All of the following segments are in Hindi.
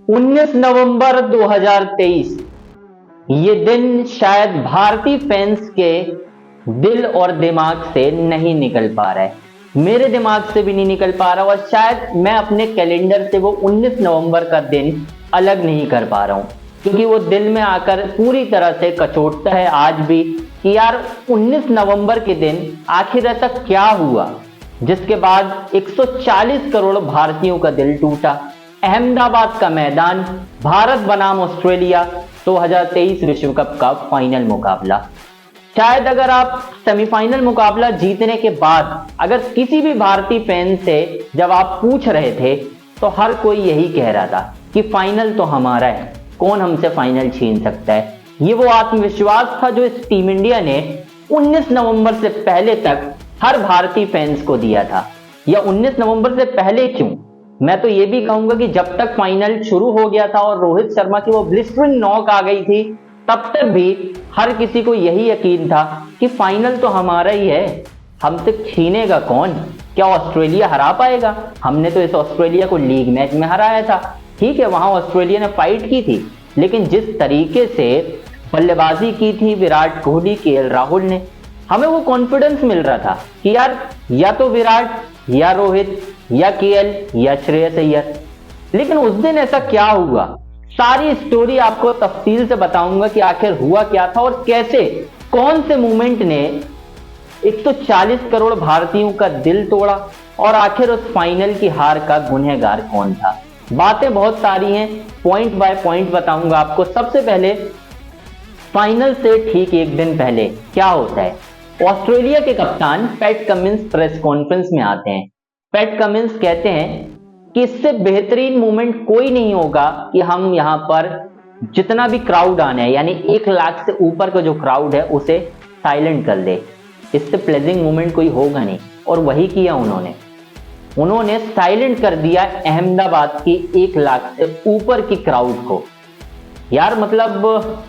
19 नवंबर 2023। ये दिन शायद भारतीय फैंस के दिल और दिमाग से नहीं निकल पा रहा है। मेरे दिमाग से भी नहीं निकल पा रहा और शायद मैं अपने कैलेंडर से वो 19 नवंबर का दिन अलग नहीं कर पा रहा हूं, क्योंकि वो दिल में आकर पूरी तरह से कचोटता है आज भी कि यार 19 नवंबर के दिन आखिर ऐसा क्या हुआ जिसके बाद 140 करोड़ भारतीयों का दिल टूटा। अहमदाबाद का मैदान, भारत बनाम ऑस्ट्रेलिया 2023 विश्व कप का फाइनल मुकाबला। शायद अगर आप सेमीफाइनल मुकाबला जीतने के बाद अगर किसी भी भारतीय फैन से जब आप पूछ रहे थे तो हर कोई यही कह रहा था कि फाइनल तो हमारा है, कौन हमसे फाइनल छीन सकता है। ये वो आत्मविश्वास था जो इस टीम इंडिया ने 19 नवंबर से पहले तक हर भारतीय फैंस को दिया था। या 19 नवंबर से पहले क्यों, मैं तो ये भी कहूंगा कि जब तक फाइनल शुरू हो गया था और रोहित शर्मा की वो ब्लिस्टरिंग नॉक आ गई थी, तब तक भी हर किसी को यही यकीन था कि फाइनल तो हमारा ही है, हमसे छीनेगा कौन। क्या ऑस्ट्रेलिया हरा पाएगा? हमने तो इस ऑस्ट्रेलिया को लीग मैच में हराया था। ठीक है, वहां ऑस्ट्रेलिया ने फाइट की थी, लेकिन जिस तरीके से बल्लेबाजी की थी विराट कोहली, केएल राहुल ने, हमें वो कॉन्फिडेंस मिल रहा था कि यार या तो विराट या रोहित या केएल या श्रेयस अय्यर। लेकिन उस दिन ऐसा क्या हुआ, सारी स्टोरी आपको तफसील से बताऊंगा कि आखिर हुआ क्या था और कैसे कौन से मूवमेंट ने 140 करोड़ भारतीयों का दिल तोड़ा और आखिर उस फाइनल की हार का गुनहगार कौन था। बातें बहुत सारी हैं, पॉइंट बाय पॉइंट बताऊंगा आपको। सबसे पहले फाइनल से ठीक एक दिन पहले क्या होता है। ऑस्ट्रेलिया के कप्तान पैट कमिंस प्रेस कॉन्फ्रेंस में आते हैं। पैट कमिंस कहते हैं कि इससे बेहतरीन मूवमेंट कोई नहीं होगा कि हम यहां पर जितना भी क्राउड आना है, यानी 1 लाख से ऊपर का जो क्राउड है उसे साइलेंट कर दे। इससे प्लेजिंग मूवमेंट कोई होगा नहीं, और वही किया उन्होंने साइलेंट कर दिया अहमदाबाद की 1 लाख से ऊपर की क्राउड को। यार मतलब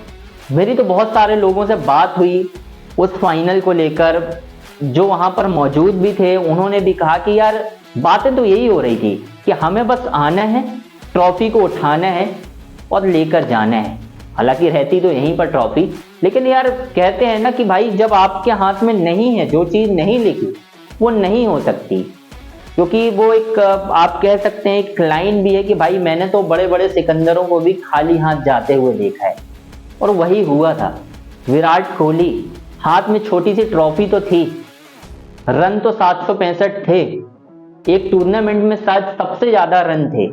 मेरी तो बहुत सारे लोगों से बात हुई उस फाइनल को लेकर, जो वहां पर मौजूद भी थे। उन्होंने भी कहा कि यार बातें तो यही हो रही थी कि हमें बस आना है, ट्रॉफी को उठाना है और लेकर जाना है। हालांकि रहती तो यहीं पर ट्रॉफी, लेकिन यार कहते हैं ना कि भाई जब आपके हाथ में नहीं है, जो चीज नहीं लिखी वो नहीं हो सकती। क्योंकि वो एक आप कह सकते हैं एक लाइन भी है कि भाई मैंने तो बड़े बड़े सिकंदरों को भी खाली हाथ जाते हुए देखा है, और वही हुआ था। विराट कोहली हाथ में छोटी सी ट्रॉफी तो थी, रन तो 765 थे, एक टूर्नामेंट में शायद सबसे ज्यादा रन थे,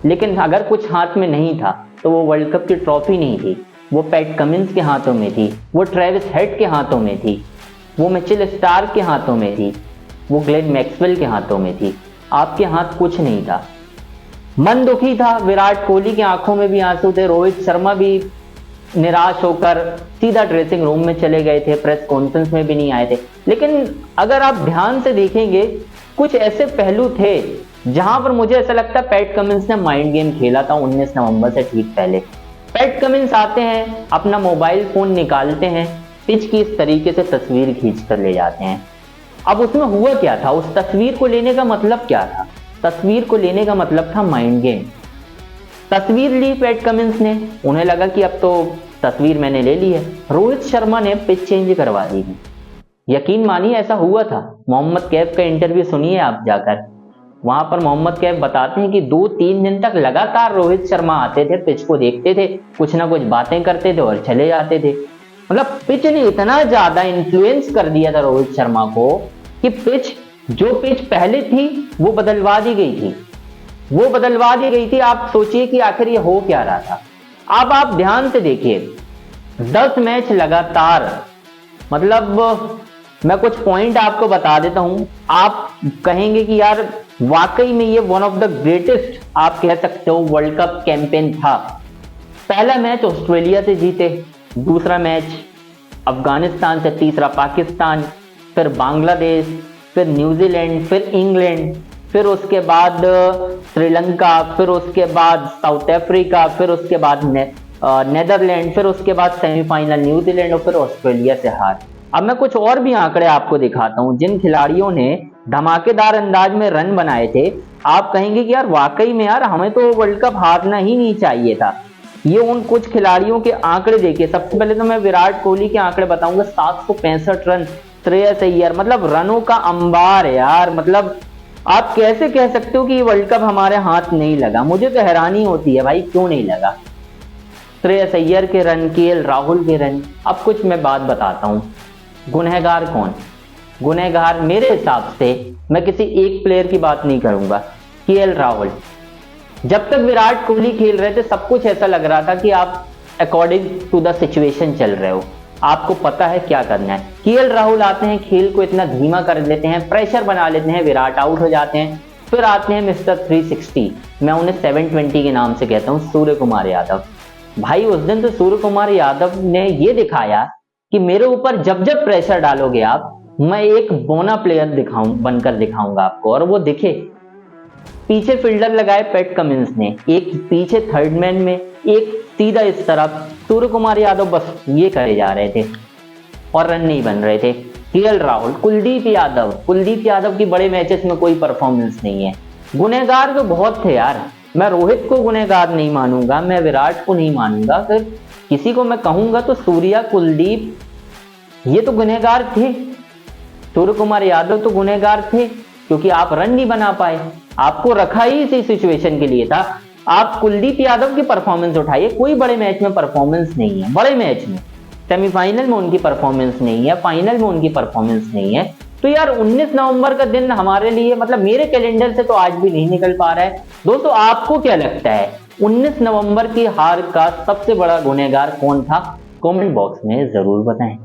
लेकिन अगर कुछ हाथ में नहीं था तो वो वर्ल्ड कप की ट्रॉफी नहीं थी। वो पैट कमिंस के हाथों में थी, वो ट्रेविस हेड के हाथों में थी, वो मिचेल स्टार्क के हाथों में थी, वो ग्लेन मैक्सवेल के हाथों में थी। आपके हाथ कुछ नहीं था। मन दुखी था, विराट कोहली की आंखों में भी आंसू थे। रोहित शर्मा भी निराश होकर सीधा ड्रेसिंग रूम में चले गए थे, प्रेस कॉन्फ्रेंस में भी नहीं आए थे। लेकिन अगर आप ध्यान से देखेंगे कुछ ऐसे पहलू थे जहां पर मुझे ऐसा लगता है पैट कमिंस ने माइंड गेम खेला था 19 नवंबर से ठीक पहले। पैट कमिंस आते हैं, अपना मोबाइल फोन निकालते हैं, पिच की इस तरीके से तस्वीर खींच कर ले जाते हैं। अब उसमें हुआ क्या था, उस तस्वीर को लेने का मतलब क्या था? तस्वीर को लेने का मतलब था माइंड गेम। तस्वीर ली पैट कमिंस ने, उन्हें लगा कि अब तो तस्वीर मैंने ले ली है। रोहित शर्मा ने पिच चेंज करवा दी थी। यकीन मानिए ऐसा हुआ था। मोहम्मद कैफ का इंटरव्यू सुनिए आप जाकर, वहां पर मोहम्मद कैफ बताते हैं कि 2-3 दिन तक लगातार रोहित शर्मा आते थे, पिच को देखते थे, कुछ ना कुछ बातें करते थे और चले जाते थे। मतलब पिच ने इतना ज्यादा इन्फ्लुएंस कर दिया था रोहित शर्मा को कि जो पिच पहले थी वो बदलवा दी गई थी। आप सोचिए कि आखिर ये हो क्या रहा था। अब आप ध्यान से देखिए, 10 मैच लगातार, मतलब मैं कुछ पॉइंट आपको बता देता हूं, आप कहेंगे कि यार वाकई में ये वन ऑफ द ग्रेटेस्ट आप कह सकते हो वर्ल्ड कप कैंपेन था। पहला मैच ऑस्ट्रेलिया से जीते, दूसरा मैच अफगानिस्तान से, तीसरा पाकिस्तान, फिर बांग्लादेश, फिर न्यूजीलैंड, फिर इंग्लैंड, फिर उसके बाद श्रीलंका, फिर उसके बाद साउथ अफ्रीका, फिर उसके बाद नेदरलैंड, फिर उसके बाद सेमीफाइनल न्यूजीलैंड और फिर ऑस्ट्रेलिया से हार। अब मैं कुछ और भी आंकड़े आपको दिखाता हूं जिन खिलाड़ियों ने धमाकेदार अंदाज में रन बनाए थे आप कहेंगे कि यार वाकई में यार हमें तो वर्ल्ड कप हारना ही नहीं चाहिए था। ये उन कुछ खिलाड़ियों के आंकड़े देखिए। सबसे पहले तो मैं विराट कोहली के आंकड़े बताऊंगा। 765 रन, श्रेयस अय्यर, मतलब रनों का अंबार है यार। मतलब आप कैसे कह सकते हो कि ये वर्ल्ड कप हमारे हाथ नहीं लगा? मुझे तो हैरानी होती है भाई, क्यों नहीं लगा? श्रेयस अय्यर के रन, केएल राहुल के रन। अब कुछ मैं बात बताता हूं, गुनहगार कौन? गुनहगार मेरे हिसाब से, मैं किसी एक प्लेयर की बात नहीं करूंगा, केएल राहुल। जब तक विराट कोहली खेल रहे थे सब कुछ ऐसा लग रहा था कि आप अकॉर्डिंग टू द सिचुएशन चल रहे हो, आपको पता है क्या करना है। केएल राहुल आते हैं, खेल को इतना धीमा कर देते हैं, प्रेशर बना लेते हैं, विराट आउट हो जाते हैं। फिर आते हैं मिस्टर 360, मैं उन्हें 720 के नाम से कहता हूं, सूर्य कुमार यादव। भाई उस दिन तो सूर्य कुमार यादव ने यह दिखाया कि मेरे ऊपर जब जब प्रेशर डालोगे आप, मैं एक बोना प्लेयर बनकर दिखाऊंगा आपको। और वो दिखे। पीछे फील्डर लगाए पैट कमिंस ने, एक पीछे थर्ड मैन में, एक सीधा इस तरफ। सूर्य कुमार यादव बस ये करे जा रहे थे और रन नहीं बन रहे थे। केएल राहुल, कुलदीप यादव की बड़े मैचेस में कोई परफॉर्मेंस नहीं है। गुनहगार तो बहुत थे यार। मैं रोहित को गुनहगार नहीं मानूंगा, मैं विराट को नहीं मानूंगा, फिर किसी को मैं कहूंगा तो सूर्या, कुलदीप, ये तो गुनहगार थे। सूर्य कुमार यादव तो गुनहगार थे क्योंकि आप रन नहीं बना पाए। आपको रखा ही इसी सिचुएशन के लिए था। आप कुलदीप यादव की परफॉर्मेंस उठाइए, कोई बड़े मैच में परफॉर्मेंस नहीं है। बड़े मैच में, सेमीफाइनल में उनकी परफॉर्मेंस नहीं है, फाइनल में उनकी परफॉर्मेंस नहीं है। तो यार 19 नवंबर का दिन हमारे लिए, मतलब मेरे कैलेंडर से तो आज भी नहीं निकल पा रहा है। दोस्तों आपको क्या लगता है 19 नवंबर की हार का सबसे बड़ा गुनहगार कौन था? कमेंट बॉक्स में जरूर बताएं।